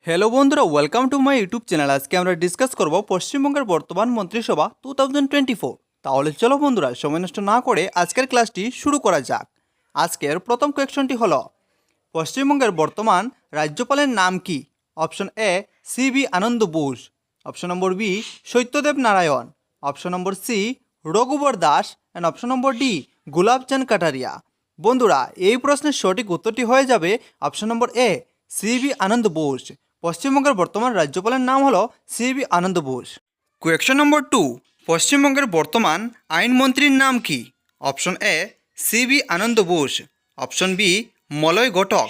Hello বন্ধুরা, welcome to my YouTube channel. আজকে আমরা ডিসকাস করব পশ্চিমবঙ্গের বর্তমান মন্ত্রিসভা 2024। তাহলে চলো বন্ধুরা, সময় নষ্ট না করে আজকের ক্লাসটি শুরু করা যাক। আজকের প্রথম কোয়েশ্চনটি হলো, পশ্চিমবঙ্গের বর্তমান রাজ্যপালের নাম কি? Option A C V Ananda Bose, option number B Satyadev Narayan, option number C Raghubar Das and option number D Gulabchand Kataria. বন্ধুরা, এই প্রশ্নের সঠিক উত্তরটি হয়ে যাবে option number A C V Ananda Bose. পশ্চিমবঙ্গের বর্তমান রাজ্যপালের নাম হলো সিবি আনন্দ বোস। কোয়েশ্চন নম্বর 2, পশ্চিমবঙ্গের বর্তমান আইনমন্ত্রীর নাম কি? Option A C V Ananda Bose, option B Malay Ghatak,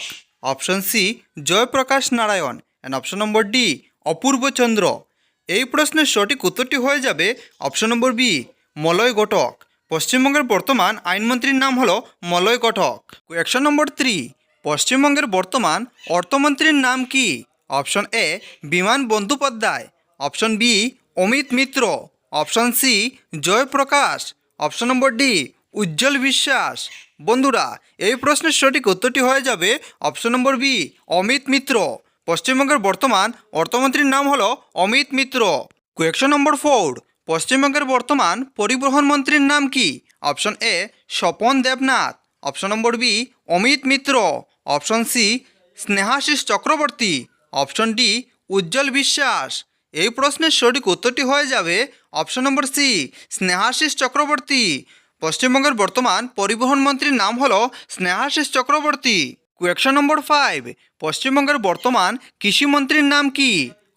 option C Jayprakash Narayan and option number D অপূর্ব চন্দ্র। এই প্রশ্নের সঠিক উত্তরটি হয়ে যাবে অপশন নম্বর বি মলয় ঘটক। পশ্চিমবঙ্গের বর্তমান আইনমন্ত্রীর নাম হলো মলয় ঘটক। কোয়েশ্চন নম্বর 3, পশ্চিমবঙ্গের বর্তমান অর্থমন্ত্রীর নাম কি? Option A Biman Bandyopadhyay, option B Amit Mitra, option C Jayprakash, option number D Ujjwal Biswas. বন্ধুরা, এই প্রশ্নের সঠিক উত্তরটি হয়ে যাবে option number B Amit Mitra. পশ্চিমবঙ্গের বর্তমান অর্থমন্ত্রীর নাম হলো অমিত মিত্র। কোয়েশ্চন নম্বর 4, পশ্চিমবঙ্গের বর্তমান পরিবহন মন্ত্রীর নাম কি? Option A Swapan Debnath, option number B Amit Mitra, option C Snehashis Chakraborty, option D Ujjwal Biswas. এই প্রশ্নের সঠিক উত্তরটি হয়ে যাবে option number C Snehashis Chakraborty. পশ্চিমবঙ্গের বর্তমান পরিবহন মন্ত্রীর নাম হলো স্নেহাশিস চক্রবর্তী। কোয়েশ্চন নম্বর 5, পশ্চিমবঙ্গের বর্তমান কৃষিমন্ত্রীর নাম কি?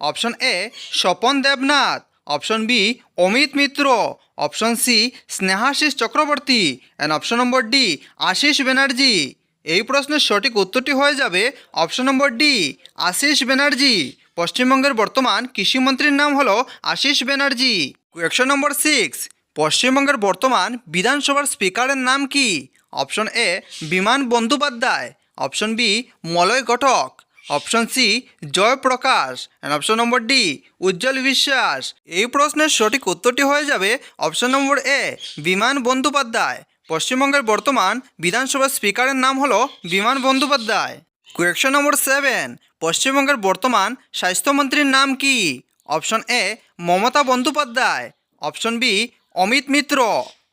Option A Swapan Debnath, option B Amit Mitra, option C Snehashis Chakraborty and option number D Ashis Banerjee. এই প্রশ্নের সঠিক উত্তরটি হয়ে যাবে option number D Ashis Banerjee. পশ্চিমবঙ্গের বর্তমান কৃষিমন্ত্রীর নাম হলো আশিস ব্যানার্জি। কোয়েশ্চন নম্বর 6, পশ্চিমবঙ্গের বর্তমান বিধানসভার স্পিকারের নাম কি? Option A Biman Bandyopadhyay, option B Malay Ghatak, option C Jayprakash and option number D Ujjwal Biswas. এই প্রশ্নের সঠিক উত্তরটি হয়ে যাবে অপশন নম্বর এ বিমান বন্দ্যোপাধ্যায়। পশ্চিমবঙ্গের বর্তমান বিধানসভার স্পিকারের নাম হলো বিমান বন্দ্যোপাধ্যায়। কোয়েশ্চন নম্বর 7, পশ্চিমবঙ্গের বর্তমান স্বাস্থ্যমন্ত্রীর নাম কি? Option A Mamata Bandyopadhyay, option B Amit Mitra,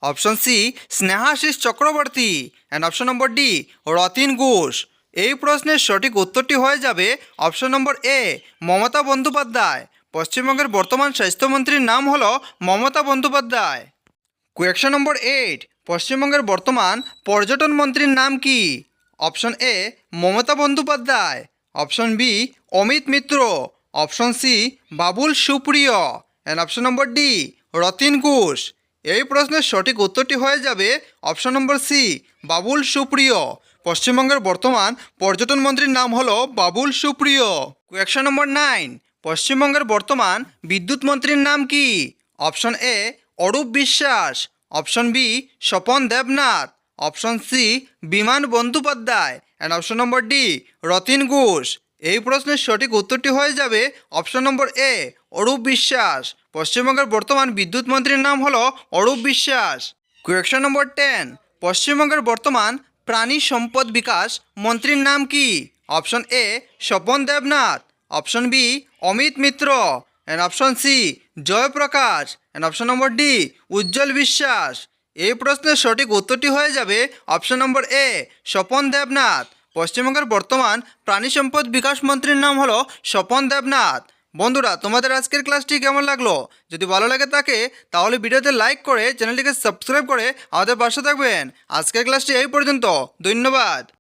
option C Snehashis Chakraborty and option number D Ratin Ghosh. এই প্রশ্নের সঠিক উত্তরটি হয়ে যাবে option number A Mamata Bandyopadhyay. পশ্চিমবঙ্গের বর্তমান স্বাস্থ্যমন্ত্রীর নাম হলো মমতা বন্দ্যোপাধ্যায়। কোয়েশ্চন নম্বর 8, পশ্চিমবঙ্গের বর্তমান পর্যটন মন্ত্রীর নাম কি? Option A Mamata Bandyopadhyay, option B Amit Mitra, option C Babul Supriyo and option number D Ratin Ghosh. এই প্রশ্নের সঠিক উত্তরটি হয়ে যাবে অপশন নম্বর সি বাবুল সুপ্রিয়। পশ্চিমবঙ্গের বর্তমান পর্যটন মন্ত্রীর নাম হলো বাবুল সুপ্রিয়। কোয়েশ্চন নম্বর 9, পশ্চিমবঙ্গের বর্তমান বিদ্যুৎ মন্ত্রীর নাম কি? Option A Arup Biswas, option B Swapan Debnath, option C Biman Bandyopadhyay and option number D Ratin Ghosh. এই প্রশ্নের সঠিক উত্তরটি হয়ে যাবে অপশন নম্বর এ অরূপ বিশ্বাস। পশ্চিমবঙ্গের বর্তমান বিদ্যুৎ মন্ত্রীর নাম হলো অরূপ বিশ্বাস। কোয়েশ্চন নম্বর 10, পশ্চিমবঙ্গের বর্তমান প্রাণী সম্পদ বিকাশ মন্ত্রীর নাম কি? Option A Swapan Debnath, option B Amit Mitra and option C Jayprakash and option number D Ujjwal Biswas. এই প্রশ্নের সঠিক উত্তরটি হয়ে যাবে option number A Swapan Debnath. পশ্চিমবঙ্গের বর্তমান প্রাণী সম্পদ বিকাশ মন্ত্রীর নাম হলো স্বপন দেবনাথ। বন্ধুরা, তোমাদের আজকের ক্লাসটি কেমন লাগলো? যদি ভালো লাগে থাকে তাহলে ভিডিওতে লাইক করে চ্যানেলটিকে সাবস্ক্রাইব করে আমাদের পাশে থাকবেন। আজকের ক্লাসটি এই পর্যন্ত, ধন্যবাদ।